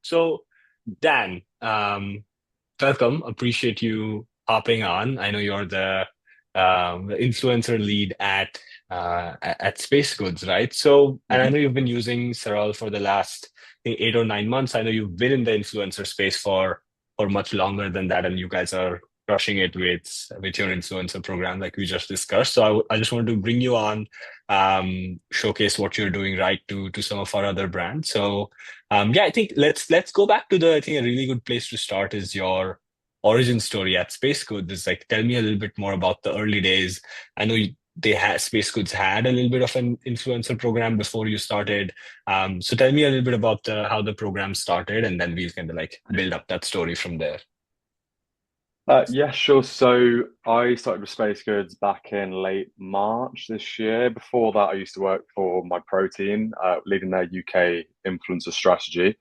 So, Dan, welcome. Appreciate you hopping on. I know you're the influencer lead at Spacegoods, right? So, and I Mhm. know you've been using Saral for the last I think, 8 or 9 months. I know you've been in the influencer space for much longer than that, and you guys are crushing it with your influencer program, like we just discussed. So, I just wanted to bring you on, showcase what you're doing right to some of our other brands. So. Yeah, I think let's go back to the. I think a really good place to start is your origin story at Spacegoods. Is like tell me a little bit more about the early days. I know they had Spacegoods had a little bit of an influencer program before you started. So tell me a little bit about how the program started, and then we'll kind of like build up that story from there. Yeah, sure. So I started with Space Goods back in late March this year. Before that, I used to work for My Protein, leading their UK influencer strategy.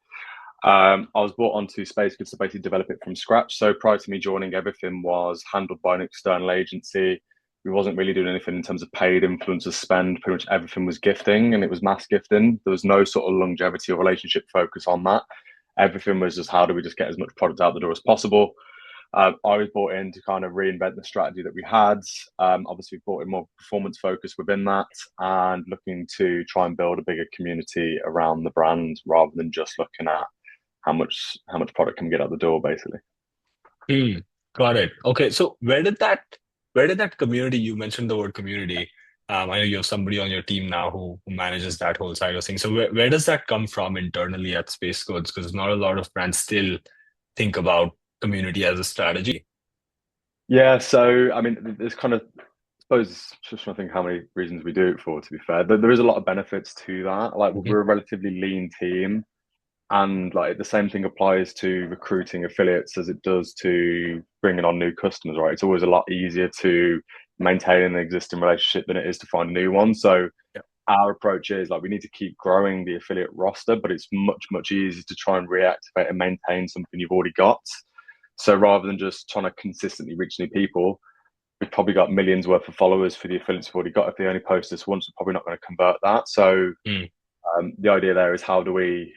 I was brought onto Space Goods to basically develop it from scratch. So prior to me joining, everything was handled by an external agency. We wasn't really doing anything in terms of paid influencer spend. Pretty much everything was gifting, and it was mass gifting. There was no sort of longevity or relationship focus on that. Everything was just how do we just get as much product out the door as possible. I was brought in to kind of reinvent the strategy that we had. Obviously, brought in more performance focus within that, and looking to try and build a bigger community around the brand rather than just looking at how much product can we get out the door, basically. Hmm, got it. Okay, so where did that community, you mentioned the word community. I know you have somebody on your team now who manages that whole side of things. So where does that come from internally at Space Codes? Because not a lot of brands still think about community as a strategy. Yeah, so I mean, there's kind of, I suppose, it's just trying to think how many reasons we do it for. To be fair, there is a lot of benefits to that. Like Mhm. we're a relatively lean team, and like the same thing applies to recruiting affiliates as it does to bringing on new customers, right? It's always a lot easier to maintain an existing relationship than it is to find a new one. So Yeah. our approach is like we need to keep growing the affiliate roster, but it's much, much easier to try and reactivate and maintain something you've already got. So rather than just trying to consistently reach new people, we've probably got millions worth of followers for the affiliates we've already got. If they only post this once, we're probably not going to convert that. So Mm, the idea there is how do we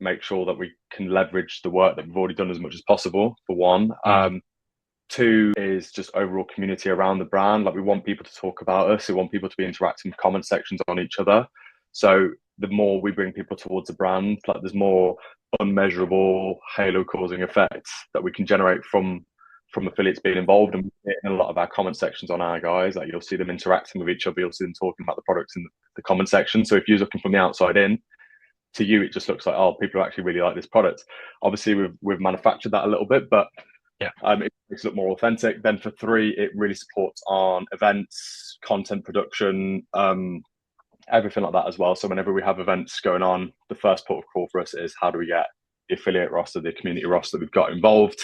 make sure that we can leverage the work that we've already done as much as possible, for one. mm, Two is just overall community around the brand. Like we want people to talk about us. We want people to be interacting with comment sections on each other. So the more we bring people towards the brand, like there's more unmeasurable halo causing effects that we can generate from affiliates being involved and in a lot of our comment sections on our guys. Like you'll see them interacting with each other, you'll see them talking about the products in the comment section. So if you're looking from the outside in, to you it just looks like, oh, people actually really like this product. Obviously we've manufactured that a little bit, but yeah. it makes it look more authentic. Then for three, it really supports on events, content production, everything like that as well. So whenever we have events going on, the first port of call for us is how do we get the affiliate roster, the community roster that we've got involved.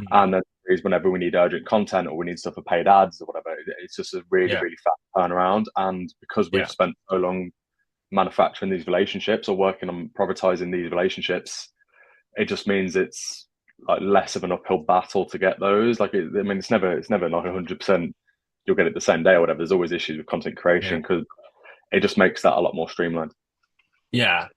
Mm, And then is whenever we need urgent content or we need stuff for paid ads or whatever, it's just a really, yeah. really fast turnaround. And because we've Yeah. spent so long manufacturing these relationships or working on privatizing these relationships, it just means it's like less of an uphill battle to get those. I mean, it's never like 100%. You'll get it the same day or whatever. There's always issues with content Yeah. creation because it just makes that a lot more streamlined. Yeah.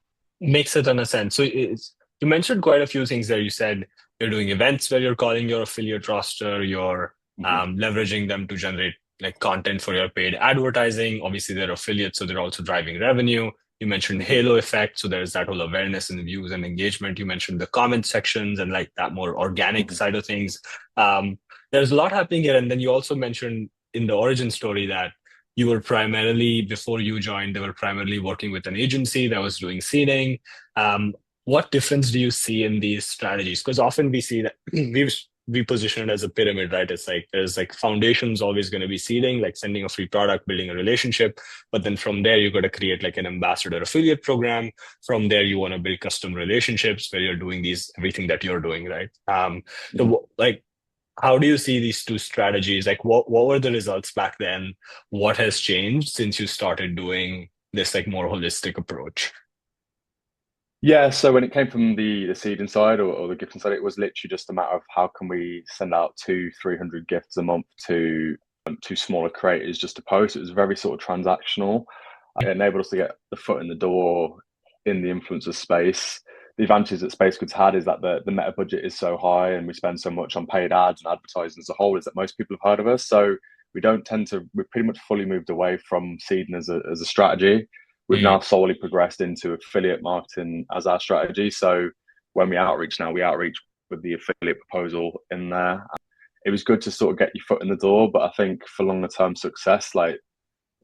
Makes a ton of sense. So you mentioned quite a few things there. You said you're doing events where you're calling your affiliate roster, you're Mm-hmm. leveraging them to generate like content for your paid advertising. Obviously, they're affiliates, so they're also driving revenue. You mentioned Mm-hmm. halo effect, so there's that whole awareness and views and engagement. You mentioned the comment sections and like that more organic Mm-hmm. side of things. Um, there's a lot happening here, and then you also mentioned in the origin story that you were primarily, before you joined, they were primarily working with an agency that was doing seeding. Um, what difference do you see in these strategies? Because often we see that we position it as a pyramid, right? It's like there's like foundation's always going to be seeding, like sending a free product, building a relationship. But then from there, you got to create like an ambassador affiliate program. From there, you want to build custom relationships where you're doing these everything that you're doing, right? Mm-hmm. Like how do you see these two strategies? Like what were the results back then? What has changed since you started doing this like more holistic approach? Yeah, so when it came from the seeding side or the gifting side, it was literally just a matter of how can we send out 300 gifts a month to smaller creators just to post. It was very sort of transactional. It enabled us to get the foot in the door in the influencer space. the advantages that Spacegoods had is that the meta budget is so high and we spend so much on paid ads and advertising as a whole is that most people have heard of us. So we don't tend to, we've pretty much fully moved away from seeding as a strategy. We've now Mm. solely progressed into affiliate marketing as our strategy. So when we outreach now, we outreach with the affiliate proposal in there. It was good to sort of get your foot in the door, but I think for longer term success, like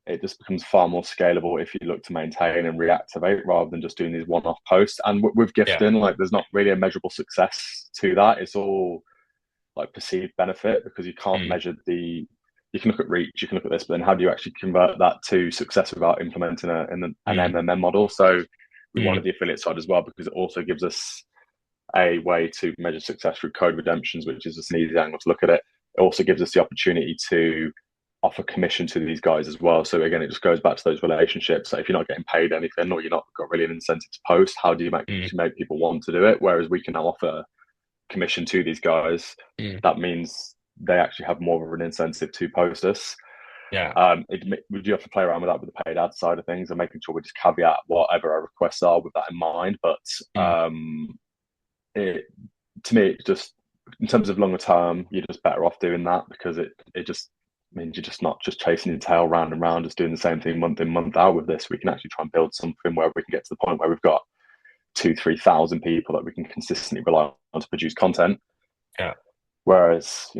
it just becomes far more scalable if you look to maintain and reactivate rather than just doing these one-off posts. And with Yeah. gifting, like there's not really a measurable success to that. It's all like perceived benefit because you can't Mm. measure the. You can look at reach, you can look at this, but then how do you actually convert that to success without implementing an Mm. MMM model? So we wanted Mm. the affiliate side as well because it also gives us a way to measure success through code redemptions, which is just an easy angle to look at it. It also gives us the opportunity to offer commission to these guys as well. So again, it just goes back to those relationships. So if you're not getting paid anything or you're not got really an incentive to post, how do you Mm. make people want to do it? Whereas we can now offer commission to these guys. Mm. That means they actually have more of an incentive to post us. Yeah. We do have to play around with that with the paid ad side of things and making sure we just caveat whatever our requests are with that in mind. But Mm. it to me, it just in terms of longer term, you're just better off doing that because it just means you're just not just chasing your tail round and round, just doing the same thing month in, month out with this. We can actually try and build something where we can get to the point where we've got 2, 3 thousand people that we can consistently rely on to produce content. Yeah. Whereas,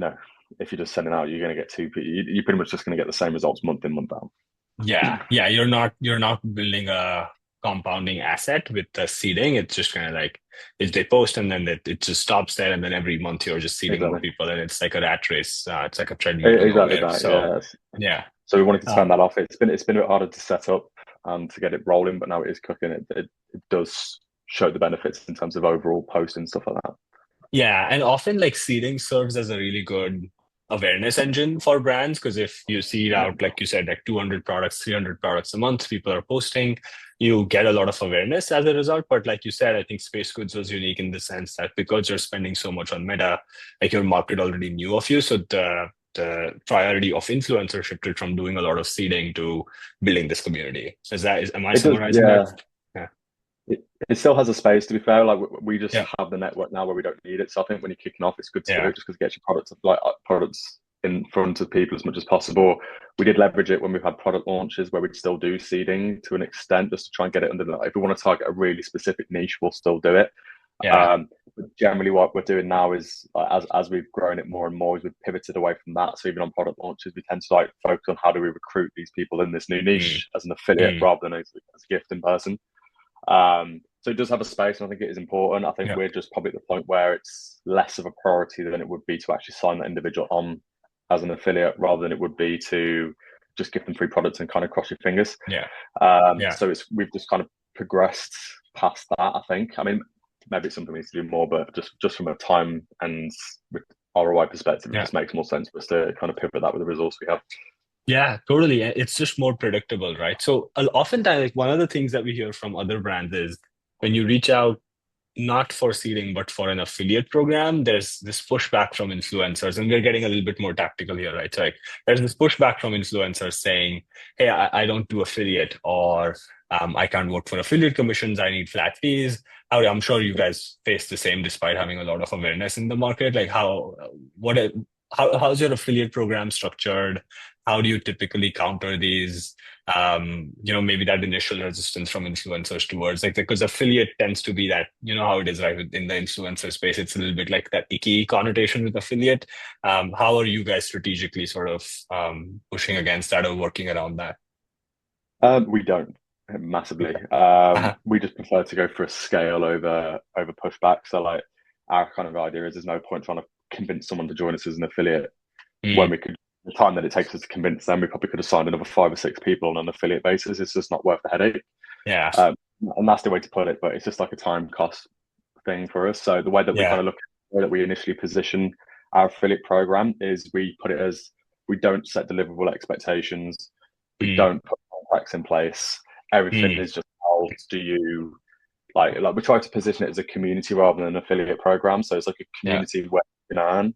if you're just sending out, you're going to get you're pretty much just going to get the same results month in, month out. Yeah. Yeah. You're not building a compounding asset with the seeding. It's just kind of like if they post and then it just stops there, and then every month you're just seeding more Exactly. people, and it's like a rat race. It's like a treadmill to Exactly nowhere. that. So Yeah. yeah. So we wanted to Uh, turn that off. It's been a bit harder to set up and to get it rolling, but now it is cooking. It does show the benefits in terms of overall post and stuff like that. Yeah, and often like seeding serves as a really good awareness engine for brands because if you seed Yeah. out, like you said, like 200 products, 300 products a month, people are posting, you get a lot of awareness as a result. But like you said, I think Spacegoods was unique in the sense that because you're spending so much on Meta, like your market already knew of you. So the priority of influencer shifted from doing a lot of seeding to building this community. Am I It does. summarizing that? Yeah. Yeah. It still has a space to be fair. Like we just Yeah. have the network now where we don't need it. So I think when you're kicking off, it's good to do Yeah. it just because it gets your products in front of people as much as possible. We did leverage it when we've had product launches where we'd still do seeding to an extent just to try and get it under the. If we want to target a really specific niche, we'll still do it. Yeah. But generally, what we're doing now is as we've grown it more and more, is we've pivoted away from that. So even on product launches, we tend to like focus on how do we recruit these people in this new Mm. niche as an affiliate Mm. rather than as a gift in person. So it does have a space, and I think it is important. I think Yeah. we're just probably at the point where it's less of a priority than it would be to actually sign that individual on as an affiliate, rather than it would be to just give them free products and kind of cross your fingers. Yeah. Yeah. So we've just kind of progressed past that. I think. I mean, maybe it's something we need to do more, but just from a time and with ROI perspective, it Yeah. just makes more sense for us to kind of pivot that with the resource we have. Yeah, totally. It's just more predictable, right? So oftentimes, like one of the things that we hear from other brands is when you reach out not for seeding, but for an affiliate program, there's this pushback from influencers, and we're getting a little bit more tactical here, right? So like there's this pushback from influencers saying, "Hey, I don't do affiliate," or "I can't work for affiliate commissions. I need flat fees." I'm sure you guys face the same, despite having a lot of awareness in the market. Like what, how's your affiliate program structured? How do you typically counter these? Maybe that initial resistance from influencers towards like because affiliate tends to be that, how it is, right? In the influencer space, it's a little bit like that icky connotation with affiliate. How are you guys strategically sort of pushing against that or working around that? We don't massively. Uh-huh. We just prefer to go for a scale over pushback. So like our kind of idea is there's no point trying to convince someone to join us as an affiliate when Mm, we could the time that it takes us to convince them, we probably could have signed another 5 or 6 people on an affiliate basis. It's just not worth the headache. yeah. Um, and that's the way to put it, but it's just like a time cost thing for us. So the way that we kind Yeah. of look the way that we initially position our affiliate program is we put it as we don't set deliverable expectations. We Mm, don't put contracts in place. Everything mm, is just how do you like we try to position it as a community rather than an affiliate program. So it's like a yeah. community where you can earn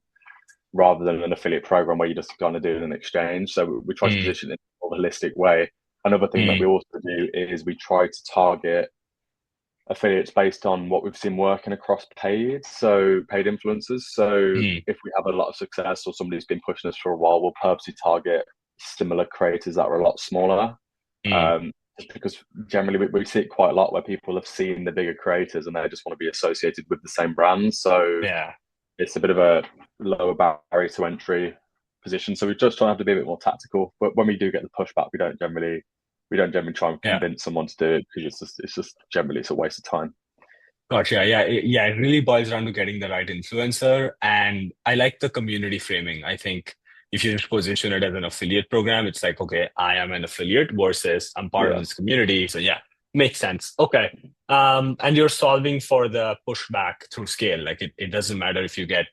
rather than an affiliate program where you're just kind of doing an exchange. So we try to Mm, position it in a holistic way. Another thing that we mm, also do is we try to target affiliates based on what we've seen working across so paid influencers. So Mm, if we have a lot of success or somebody's been pushing us for a while, we'll purposely target similar creators that are a lot smaller. mm, Just because generally we see it quite a lot where people have seen the bigger creators and they just want to be associated with the same brand. So yeah. it's a bit of a lower barrier to entry position. So we just try to have to be a bit more tactical. But when we do get the pushback, we don't generally try and Yeah. convince someone to do it because it's just generally it's a waste of time. Gotcha. Yeah, it really boils down to getting the right influencer. And I like the community framing. I think if you just position it as an affiliate program, it's like, okay, I am an affiliate versus I'm part of Yeah. this community. So yeah, makes sense. Okay. And you're solving for the pushback through scale. Like it doesn't matter if you get,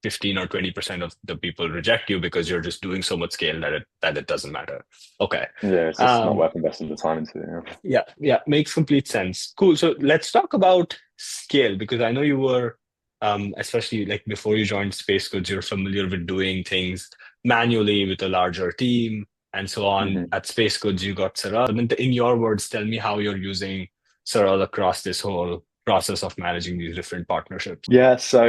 15 or 20% of the people reject you because you're just doing so much scale that it doesn't matter. Okay. Yeah, it's just not Um, worth investing the time into. Yeah. yeah, makes complete sense. Cool. So let's talk about scale because I know you were, especially like before you joined Spacegoods, you're familiar with doing things manually with a larger team and so on. Mhm. At Spacegoods, you got Saral. And in your words, tell me how you're using Saral across this whole process of managing these different partnerships. Yeah, so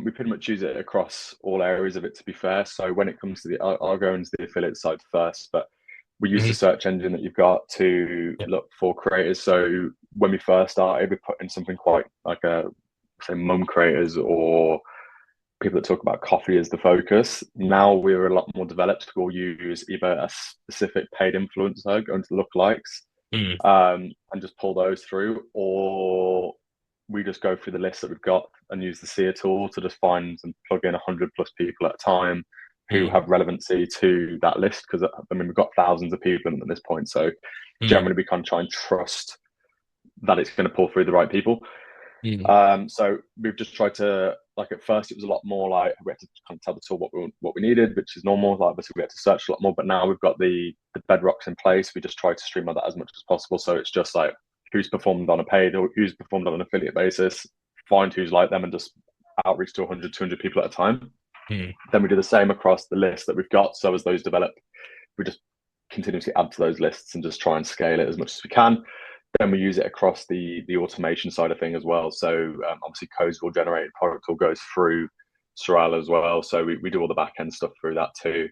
we pretty much use it across all areas of it, to be fair. So when it comes to I'll go into the affiliate side first, but we use the Hmm. search engine that you've got to Yeah. look for creators. So when we first started, we put in something quite like say, mum creators or people that talk about coffee as the focus. Now we're a lot more developed. We'll use either a specific paid influencer going to lookalikes Mm, and just pull those through, or we just go through the list that we've got and use the SEER tool to just find and plug in 100 plus people at a time who mm, have relevancy to that list. Because I mean, we've got thousands of people at this point, so mm, generally we can try and trust that it's going to pull through the right people. mm, So we've just tried to like at first it was a lot more like we had to kind of tell the tool what we needed, which is normal. Like obviously we had to search a lot more, but now we've got the bedrocks in place. We just try to streamline that as much as possible. So it's just like who's performed on a paid or who's performed on an affiliate basis, find who's like them and just outreach to 100, 200 people at a time. mm, Then we do the same across the list that we've got. So as those develop, we just continuously add to those lists and just try and scale it as much as we can. Then we use it across the automation side of thing as well. So obviously codes will generate product all goes through Saral as well. So we do all the back end stuff through that too.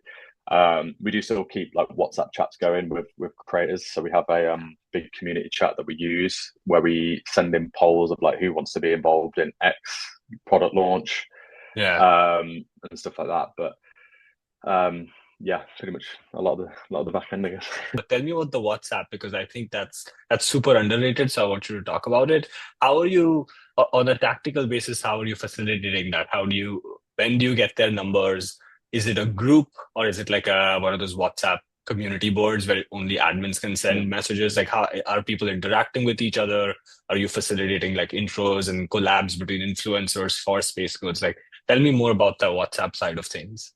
We do still keep like WhatsApp chats going with creators. So we have a big community chat that we use where we send in polls of like who wants to be involved in X product launch yeah. and stuff like that. But yeah, pretty much a lot of the back end, I guess. But tell me about the WhatsApp because I think that's super underrated. So I want you to talk about it. How are you on a tactical basis? How are you facilitating that? When do you get their numbers? Is it a group or is it like one of those WhatsApp community boards where only admins can Yeah. send messages? Like how are people interacting with each other? Are you facilitating like intros and collabs between influencers for Spacegoods? Like tell me more about the WhatsApp side of things.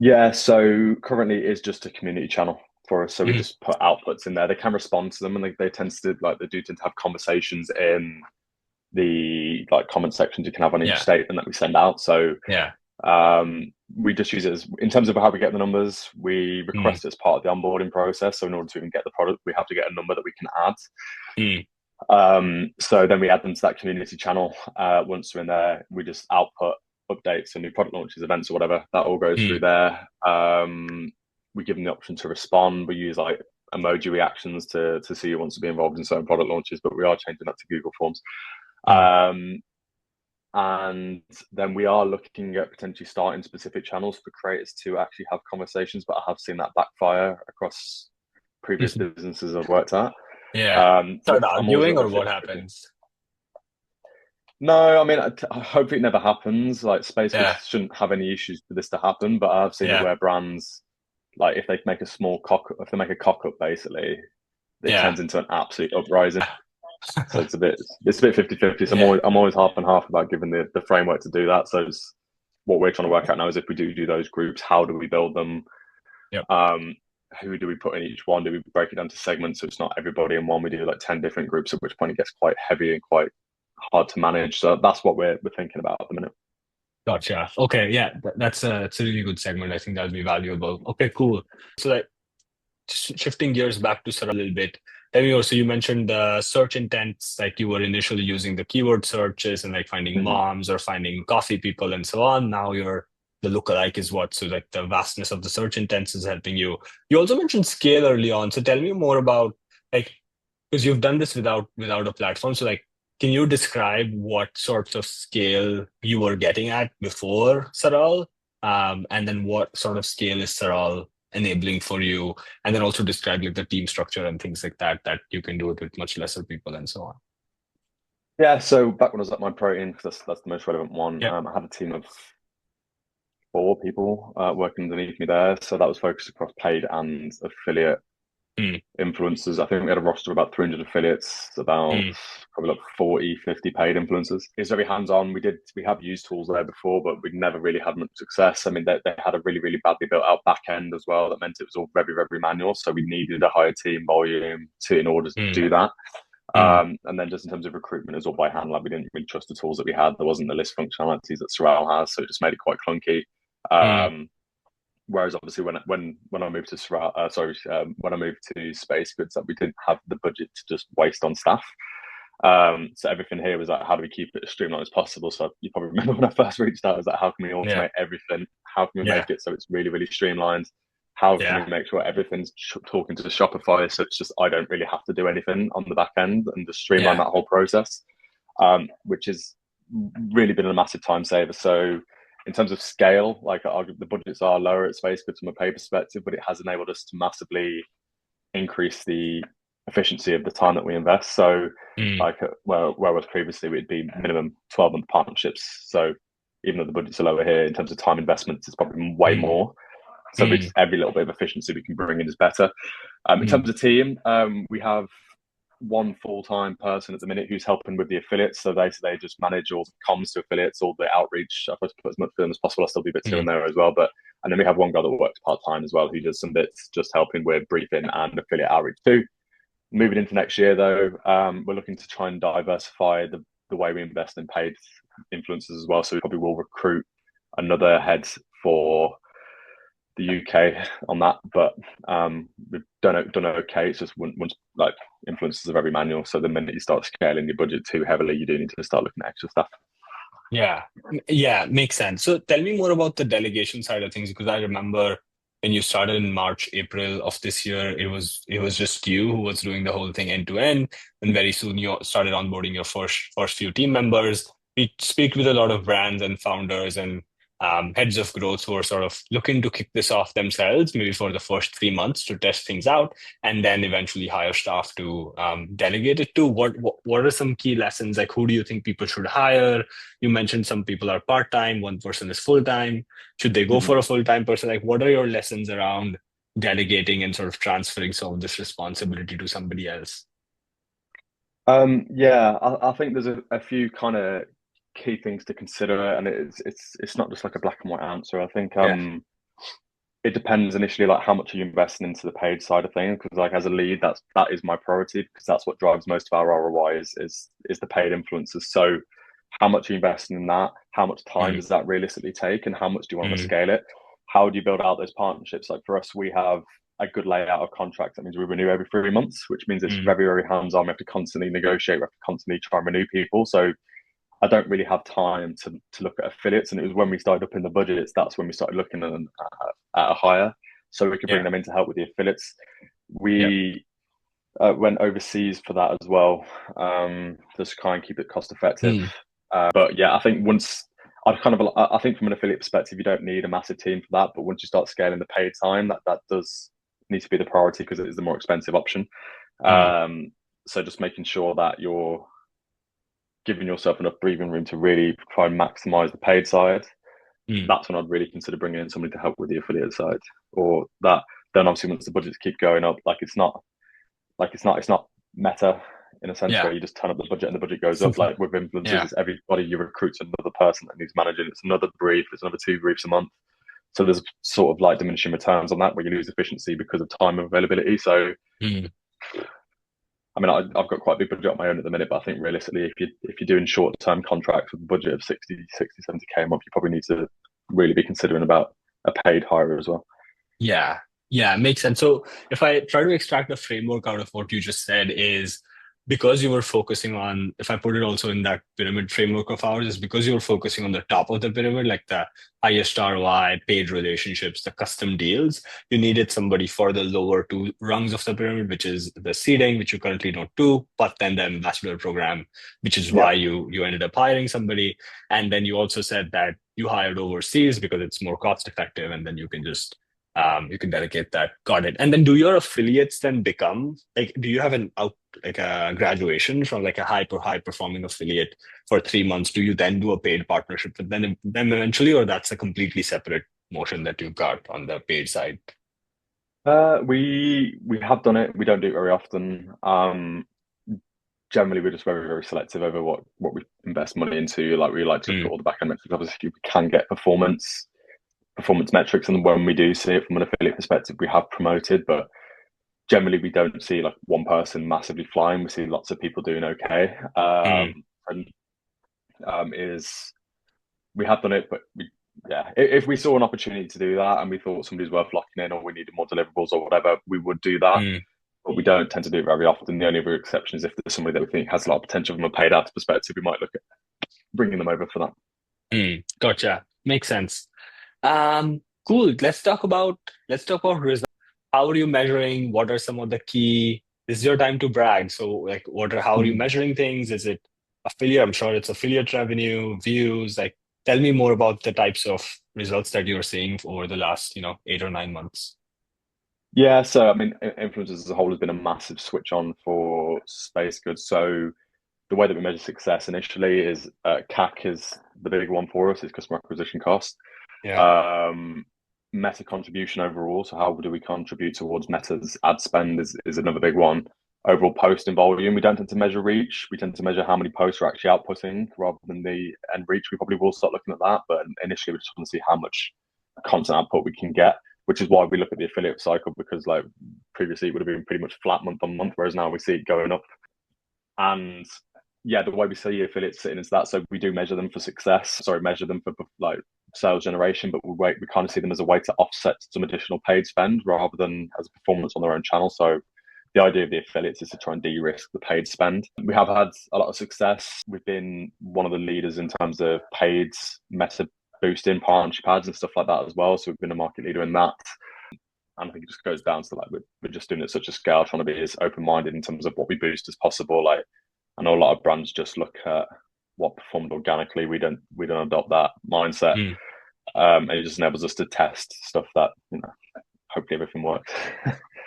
Yeah, so currently it's just a community channel for us. So we Mhm. just put outputs in there. They can respond to them and they tend to like they do tend to have conversations in the like comment sections you can have on each Yeah. statement that we send out. So Yeah. we just use it as in terms of how we get the numbers, we Mm, request it as part of the onboarding process. So in order to even get the product, we have to get a number that we can add. mm, So then we add them to that community channel. Once we're in there, we just output updates and new product launches, events, or whatever. That all goes through mm, there. We give them the option to respond. We use like emoji reactions to see who wants to be involved in certain product launches, but we are changing that to Google Forms. mm. Um, and then we are looking at potentially starting specific channels for creators to actually have conversations, but I have seen that backfire across previous Mhm. businesses I've worked at. Yeah. But Start I'm always a arguing little or bit what 50-50. happens? No, I mean, I hope it never happens. Like, Space Goods Yeah. shouldn't have any issues for this to happen, but I've seen it Yeah. where brands, like, if they make a small if they make a cock up, basically, it Yeah. turns into an absolute uprising. So it's a bit 50-50. So Yeah. I'm always half and half about giving the framework to do that. So what we're trying to work out now is if we do those groups, how do we build them? Yep. Um, who do we put in each one? Do we break it down to segments so it's not everybody in one? We do like 10 different groups, at which point it gets quite heavy and quite hard to manage. So that's what we're thinking about at the minute. Gotcha. Okay. Yeah. It's a really good segment. I think that'll be valuable. Okay, cool. So like just shifting gears back to Sarah a little bit. tell me also, you mentioned the search intents, like you were initially using the keyword searches and like finding Mhm. moms or finding coffee people and so on. Now you're the lookalike is what, so like the vastness of the search intents is helping you. You also mentioned scale early on. So tell me more about like, because you've done this without a platform. So like, can you describe what sorts of scale you were getting at before Saral? And then what sort of scale is Saral enabling for you? And then also describe like the team structure and things like that that you can do it with much lesser people and so on. Yeah, so back when I was at my protein, because that's the most relevant one, Yeah. I had a team of 4 people working underneath me there. So that was focused across paid and affiliate Mm, influencers. I think we had a roster of about 300 affiliates, about mm, probably like 40, 50 paid influencers. It's very hands-on. We have used tools there before, but we'd never really had much success. I mean, they had a really, really badly built out back end as well. That meant it was all very, very manual. So we needed a higher team volume to in order to mm, do that. mm, And then just in terms of recruitment, it was all by hand. Like we didn't really trust the tools that we had. There wasn't the list functionalities that Saral has, so it just made it quite clunky. mm. Um, Whereas obviously when I moved to when I moved to Spacegoods, that we didn't have the budget to just waste on staff. So everything here was like, how do we keep it as streamlined as possible? So you probably remember when I first reached out, I was like, how can we Yeah. automate everything? How can we Yeah. make it so it's really, really streamlined? How can Yeah. we make sure everything's talking to the Shopify? So it's just, I don't really have to do anything on the back end and just streamline Yeah. that whole process, which has really been a massive time saver. So in terms of scale, like the budgets are lower at Spacegoods from a pay perspective, but it has enabled us to massively increase the efficiency of the time that we invest. So, Mm, like where was previously, it'd be minimum 12-month partnerships. So, even though the budgets are lower here in terms of time investments, it's probably way mm, more. So, we mm, just, every little bit of efficiency we can bring in is better. In mm, terms of team, we have one full-time person at the minute who's helping with the affiliates. So they just manage all the comms to affiliates, all the outreach. I try to put as much for them as possible. I'll still do bits here mm, and there as well. But and then we have one guy that works part-time as well, who does some bits just helping with briefing and affiliate outreach too. Moving into next year though, we're looking to try and diversify the way we invest in paid influencers as well. So we probably will recruit another head for the UK on that, but we've done okay. It's just once like influencers are very manual, so the minute you start scaling your budget too heavily, you do need to start looking at extra stuff. yeah. Yeah, makes sense. So tell me more about the delegation side of things because I remember when you started in March, April of this year, it was just you who was doing the whole thing end to end. And very soon you started onboarding your first few team members. We speak with a lot of brands and founders and heads of growth who are sort of looking to kick this off themselves, maybe for the first 3 months to test things out, and then eventually hire staff to delegate it to. What are some key lessons? Like, who do you think people should hire? You mentioned some people are part-time, one person is full-time. Should they go Mm-hmm. for a full-time person? Like, what are your lessons around delegating and sort of transferring some of this responsibility to somebody else? Yeah, I think there's a few kind of key things to consider, and it's not just like a black and white answer. I think Yeah. it depends initially like how much are you investing into the paid side of things because like as a lead that is my priority because that's what drives most of our ROI is the paid influencers. So how much are you investing in that? How much time Mm, does that realistically take and how much do you want to mm, scale it? How do you build out those partnerships? Like for us, we have a good layout of contracts. That means we renew every 3 months, which means it's mm, very, very hands-on. We have to constantly negotiate, we have to constantly try and renew people. So I don't really have time to look at affiliates. And it was when we started up in the budgets, that's when we started looking at a hire so we could bring yeah. them in to help with the affiliates. Yep. We went overseas for that as well, just to try and keep it cost effective. Mm, But yeah, I think I think from an affiliate perspective, you don't need a massive team for that. But once you start scaling the paid time, that does need to be the priority because it is the more expensive option. mm, Um, so just making sure that you're giving yourself enough breathing room to really try and maximize the paid side. mm, That's when I'd really consider bringing in somebody to help with the affiliate side, or that. Then obviously once the budgets keep going up, it's not meta in a sense yeah. where you just turn up the budget and the budget goes up. Like with influencers, Yeah. it's everybody you recruit's another person that needs managing. It's another brief. It's another 2 briefs a month. So there's sort of like diminishing returns on that where you lose efficiency because of time availability. So Mm, I mean, I've got quite a big budget on my own at the minute, but I think realistically, if you're doing short term contracts with a budget of 60, 70K a month, you probably need to really be considering about a paid hire as well. yeah. Yeah, makes sense. So if I try to extract a framework out of what you just said is because you were focusing on, if I put it also in that pyramid framework of ours, is because you were focusing on the top of the pyramid, like the highest ROI, paid relationships, the custom deals, you needed somebody for the lower two rungs of the pyramid, which is the seeding, which you currently don't do, but then the ambassador program, which is Yeah. why you ended up hiring somebody. And then you also said that you hired overseas because it's more cost effective, and then you can delegate that. Got it. And then do your affiliates then become like, do you have an out like a graduation from like a high performing affiliate for 3 months? Do you then do a paid partnership with them eventually, or that's a completely separate motion that you've got on the paid side? We have done it. We don't do it very often. Generally, we're just very, very selective over what we invest money into. Like we like to look at Mm, all the back end metrics. Obviously, we can get performance metrics, and when we do see it from an affiliate perspective, we have promoted. But generally, we don't see like one person massively flying. We see lots of people doing okay. mm, And is we have done it, but yeah, if we saw an opportunity to do that and we thought somebody's worth locking in or we needed more deliverables or whatever, we would do that. mm, But we don't tend to do it very often. The only other exception is if there's somebody that we think has a lot of potential from a paid ads perspective, we might look at bringing them over for that. Gotcha. Makes sense. Cool. Let's talk about results. How are you measuring? What are some of the key? This is your time to brag. So, like, how are you Mm. measuring things? Is it affiliate? I'm sure it's affiliate revenue, views. Like, tell me more about the types of results that you're seeing over the last, 8 or 9 months. Yeah, so I mean, influencers as a whole has been a massive switch on for Spacegoods. So the way that we measure success initially is CAC is the big one for us, is customer acquisition cost. Yeah. Um, Meta contribution overall. So how do we contribute towards Meta's ad spend is another big one. Overall posting volume. We don't tend to measure reach. We tend to measure how many posts we're actually outputting rather than the end reach. We probably will start looking at that, but initially we just want to see how much content output we can get, which is why we look at the affiliate cycle, because like previously it would have been pretty much flat month on month, whereas now we see it going up. And yeah, the way we see affiliates sitting is that, so we do measure them for success. Sorry, measure them for like sales generation, but we kind of see them as a way to offset some additional paid spend rather than as a performance on their own channel. So the idea of the affiliates is to try and de-risk the paid spend. We have had a lot of success. We've been one of the leaders in terms of paid meta boosting partnership ads and stuff like that as well. So we've been a market leader in that. And I think it just goes down to like we're just doing it at such a scale, trying to be as open-minded in terms of what we boost as possible. Like I know a lot of brands just look at what performed organically. We don't adopt that mindset, Mm. and it just enables us to test stuff that hopefully everything works.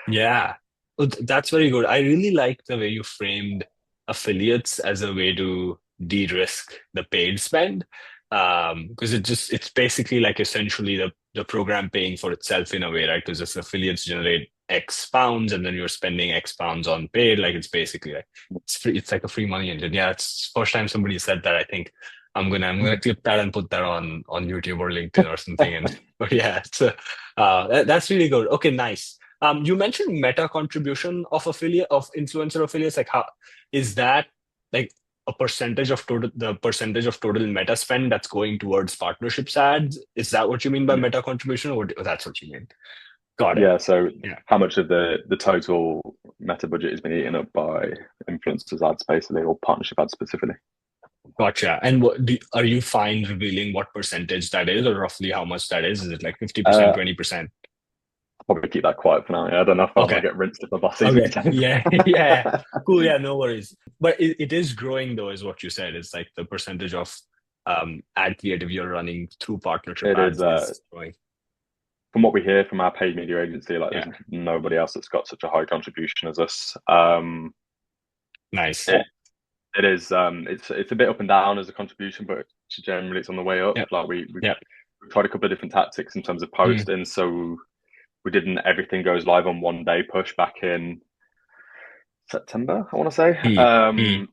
Yeah. Well, that's very good. I really like the way you framed affiliates as a way to de-risk the paid spend. Because it's basically like essentially the program paying for itself in a way, right? Because if affiliates generate X pounds and then you're spending X pounds on paid, like it's basically like it's free, it's like a free money engine. Yeah, it's the first time somebody said that. I think I'm gonna clip that and put that on YouTube or LinkedIn or something. And but yeah, so that's really good. Okay, nice. You mentioned meta contribution of influencer affiliates. Like, how is that like a percentage of the percentage of total meta spend that's going towards partnerships ads? Is that what you mean by Yeah. meta contribution, or that's what you mean? Got it. Yeah. So Yeah, how much of the total meta budget has been eaten up by influencers ads, basically, or partnership ads specifically? gotcha. And are you fine revealing what percentage that is, or roughly how much that is? Is it like 50%, Uh, 20%? Probably keep that quiet for now. Yeah, I don't know if I might Okay. get rinsed if my boss sees me Okay. saying Yeah. Yeah. that. Cool. Yeah. No worries. But it is growing though, is what you said. It's like the percentage of ad creative you're running through partnership It is. ads is growing. From what we hear from our paid media agency, like there's Yeah. nobody else that's got such a high contribution as us. Nice. It, it is. It's a bit up and down as a contribution, but generally it's on the way up. Yep. Like we Yep. we've tried a couple of different tactics in terms of Mm, posting. So we did an everything goes live on one day push back in September, I want to say. mm, mm,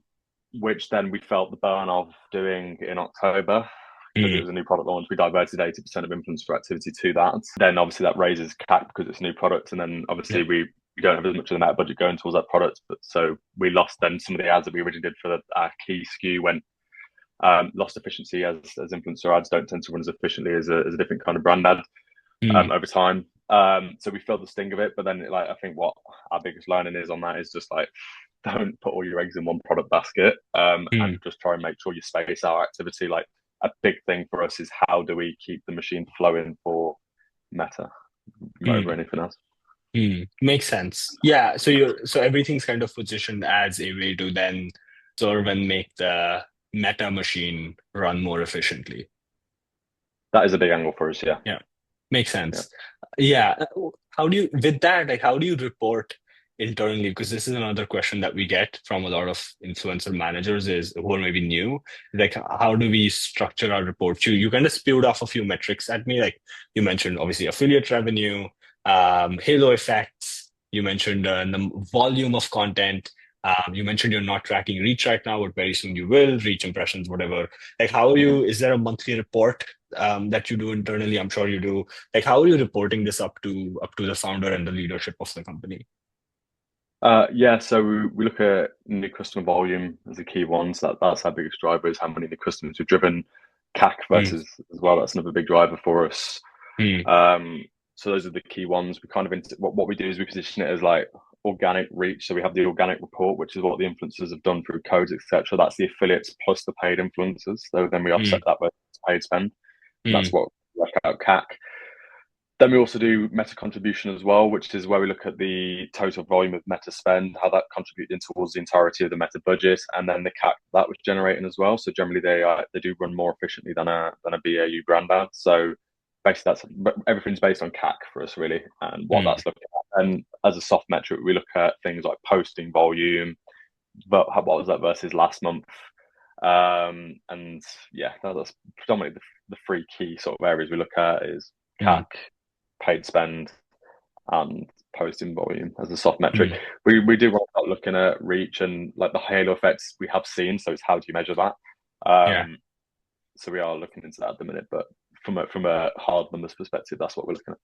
Which then we felt the burn of doing in October because it mm. was a new product launch. We diverted 80% of influencer activity to that. Then obviously that raises CAC because it's a new product. And then obviously Yeah. we don't have as much of the meta budget going towards that product. But so we lost then some of the ads that we originally did for our key SKU went lost efficiency as influencer ads don't tend to run as efficiently as a different kind of brand ad Mm, over time. So we feel the sting of it, but then like I think what our biggest learning is on that is just like don't put all your eggs in one product basket, and Mm, just try and make sure you space out activity. Like a big thing for us is how do we keep the machine flowing for Meta over mm, anything else. Makes sense. Yeah. So everything's kind of positioned as a way to then serve and make the meta machine run more efficiently. That is a big angle for us. Yeah, Yeah. Makes yeah. sense. Yeah. How do you, with that, like, how do you report internally? Because this is another question that we get from a lot of influencer managers is who are maybe new. Like, how do we structure our report? You kind of spewed off a few metrics at me. Like you mentioned, obviously, affiliate revenue, halo effects. You mentioned the volume of content. You mentioned you're not tracking reach right now, but very soon you will, reach impressions, whatever. Like, how are Mhm. you, is there a monthly report that you do internally? I'm sure you do. Like, how are you reporting this up to the founder and the leadership of the company? Yeah, so we look at new customer volume as a key one. So that's our biggest driver is how many new customers we've driven. CAC Mm, versus as well. That's another big driver for us. mm, Um, so those are the key ones. We kind of what we do is we position it as like organic reach. So we have the organic report, which is what the influencers have done through codes, etc. That's the affiliates plus the paid influencers. So then we offset mm, that with paid spend. And that's mm, what we work out CAC. Then we also do meta contribution as well, which is where we look at the total volume of meta spend, how that contributed towards the entirety of the meta budget, and then the CAC that was generating as well. So generally, they do run more efficiently than a BAU brand ad. So basically, that's everything's based on CAC for us really, and what mm. that's looking at. And as a soft metric, we look at things like posting volume, but what was that versus last month? And yeah, that's predominantly the three key sort of areas we look at is Mm, CAC, paid spend, and posting volume as a soft metric. mm. We do want to start looking at reach and like the halo effects we have seen. So it's how do you measure that? Yeah, Um, so we are looking into that at the minute, but from a hard numbers perspective, that's what we're looking at.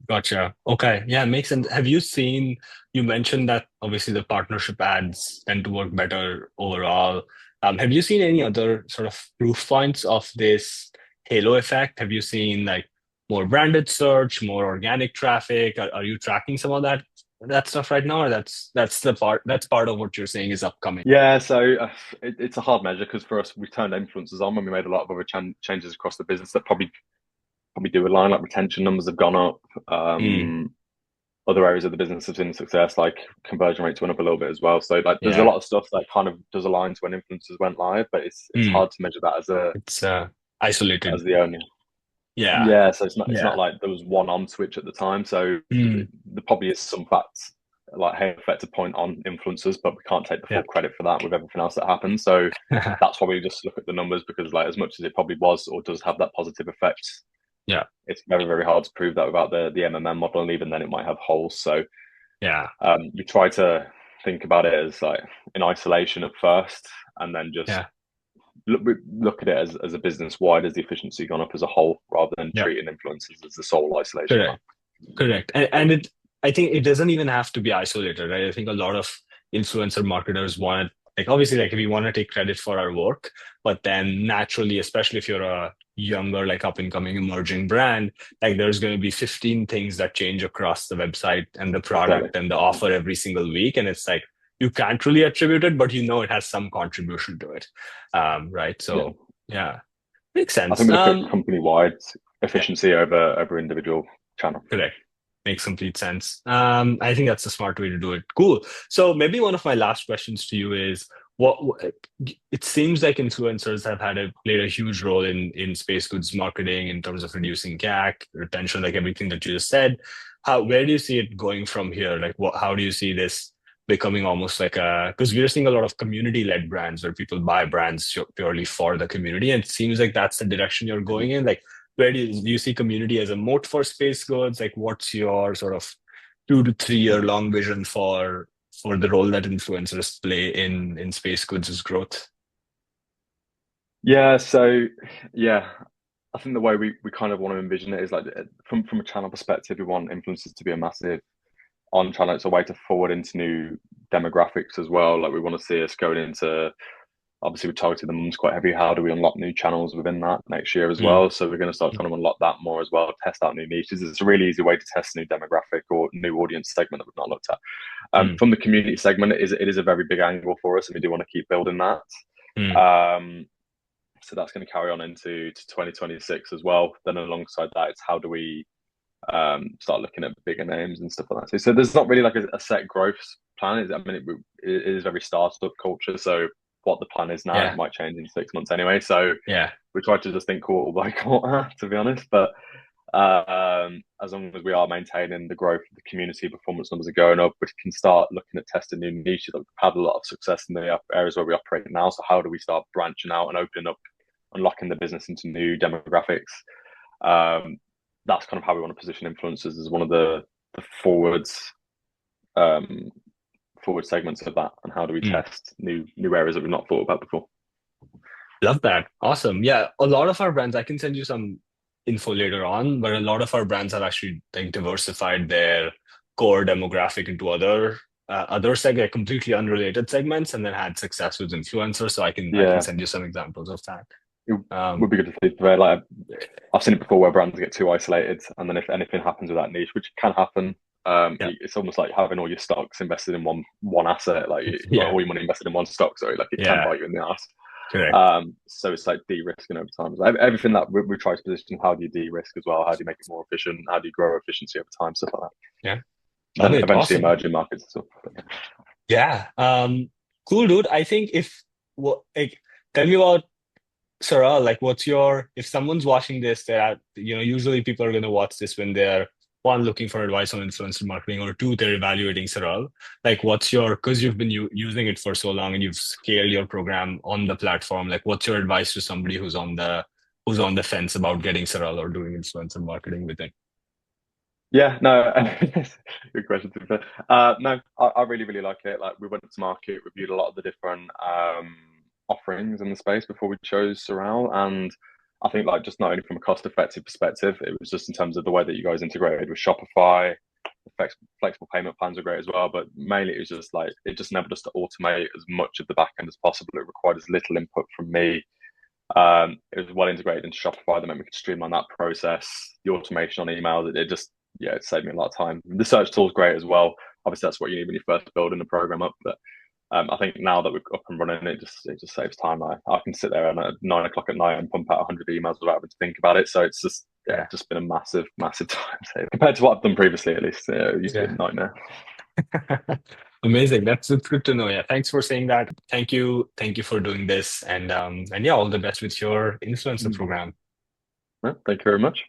gotcha. Okay. Yeah, makes sense. Have you seen, you mentioned that obviously the partnership ads tend to work better overall. Have you seen any other sort of proof points of this halo effect? Have you seen like more branded search, more organic traffic? Are you tracking some of that stuff right now, or that's part of what you're saying is upcoming? Yeah, so it's a hard measure because for us, we turned influencers on when we made a lot of other changes across the business that probably do align. Like retention numbers have gone up. Mm, Other areas of the business have seen success, like conversion rates went up a little bit as well. So like there's a yeah. lot of stuff that kind of does align to when influencers went live, but it's Mm, hard to measure that it's isolated. as the only. Yeah. Yeah, so it's not Yeah. like there was one on switch at the time. So Mm, there probably is some facts like hey effect to point on influencers, but we can't take the yeah. full credit for that with everything else that happens. So that's why we just look at the numbers because like as much as it probably was or does have that positive effect, Yeah. it's very, very hard to prove that without the MMM model, and even then it might have holes. So Yeah. you try to think about it as like in isolation at first, and then just Yeah. look at it as a business. Why does the efficiency gone up as a whole, rather than Yeah. treating influencers as the sole isolation plan? Correct. Correct. And I think it doesn't even have to be isolated, right? I think a lot of influencer marketers want, like, obviously, like, we want to take credit for our work, but then naturally, especially if you're a younger, like, up and coming emerging brand, like, there's going to be 15 things that change across the website and the Exactly. product and the offer every single week. And it's like, you can't really attribute it, but you know it has some contribution to it. Right. Yeah, So, yeah, makes I sense. think we look at company wide efficiency over individual channel. Correct. Makes complete sense. I think that's a smart way to do it. Cool. So maybe one of my last questions to you is what it seems like influencers have played a huge role in space goods marketing in terms of reducing CAC, retention, like everything that you just said. Where do you see it going from here? Like how do you see this becoming almost like because we're seeing a lot of community-led brands where people buy brands purely for the community, and it seems like that's the direction you're going in. Like where do you see community as a moat for space goods? Like, what's your sort of 2 to 3 year long vision for the role that influencers play in space goods' growth? Yeah, so yeah, I think the way we kind of want to envision it is like from a channel perspective, we want influencers to be a massive on channel. It's a way to forward into new demographics as well. Like we want to see us going into obviously we targeted the mums quite heavy. How do we unlock new channels within that next year as Mm, well? So we're going to start trying to unlock that more as well, test out new niches. It's a really easy way to test a new demographic or new audience segment that we've not looked at. mm, From the community segment, it is a very big angle for us, and we do want to keep building that. mm. Um, so that's going to carry on into 2026 as well. Then alongside that, it's how do we start looking at bigger names and stuff like that. So there's not really like a set growth plan. I mean, it is very startup culture. So what the plan is now, it Yeah, might change in 6 months anyway. So yeah, we try to just think quarter by quarter, to be honest. But as long as we are maintaining the growth of the community, performance numbers are going up, we can start looking at testing new niches. We've had a lot of success in the areas where we operate now. So how do we start branching out and opening up, unlocking the business into new demographics? Um, that's kind of how we want to position influencers as one of the um, forward segments of that, and how do we mm. test new areas that we've not thought about before. Love that. Awesome. Yeah, a lot of our brands, I can send you some info later on, but a lot of our brands have actually like diversified their core demographic into like completely unrelated segments, and then had success with influencers. So I can Yeah, send you some examples of that. it Um, would be good to see there. Like I've seen it before where brands get too isolated, and then if anything happens with that niche, which can happen, yeah, it's almost like having all your stocks invested in one asset, like yeah, all your money invested in one stock. Sorry, like it can yeah, bite you in the ass. correct. So it's like de-risking over time. So everything that we try to position, how do you de-risk as well? How do you make it more efficient? How do you grow efficiency over time? Stuff like that. Yeah, love Then it. eventually Awesome. emerging markets and stuff. Yeah. Cool, dude. I think if what like tell me about Saral, like what's your if someone's watching this, usually people are gonna watch this when they're one looking for advice on influencer marketing or two, they're evaluating Saral. Like what's your because you've been using it for so long and you've scaled your program on the platform, like what's your advice to somebody who's on the fence about getting Saral or doing influencer marketing with it? Yeah, no, good question. To be fair. No, I really, really like it. Like we went to market, reviewed a lot of the different offerings in the space before we chose Saral, and I think like just not only from a cost-effective perspective, it was just in terms of the way that you guys integrated with Shopify. The flexible payment plans are great as well, but mainly it was just like it just enabled us to automate as much of the back end as possible. It required as little input from me. It was well integrated into Shopify that meant we could streamline that process. The automation on emails, it just it saved me a lot of time. The search tool is great as well. Obviously, that's what you need when you first building the program up. But I think now that we're up and running, it just saves time. I can sit there at 9 o'clock at night and pump out 100 emails without having to think about it. So it's just Yeah. just been a massive, massive time save compared to what I've done previously. At least it used to be Yeah. a nightmare. Amazing. That's good to know. Yeah. Thanks for saying that. Thank you. Thank you for doing this. And yeah, all the best with your influencer Mm. program. Well, thank you very much.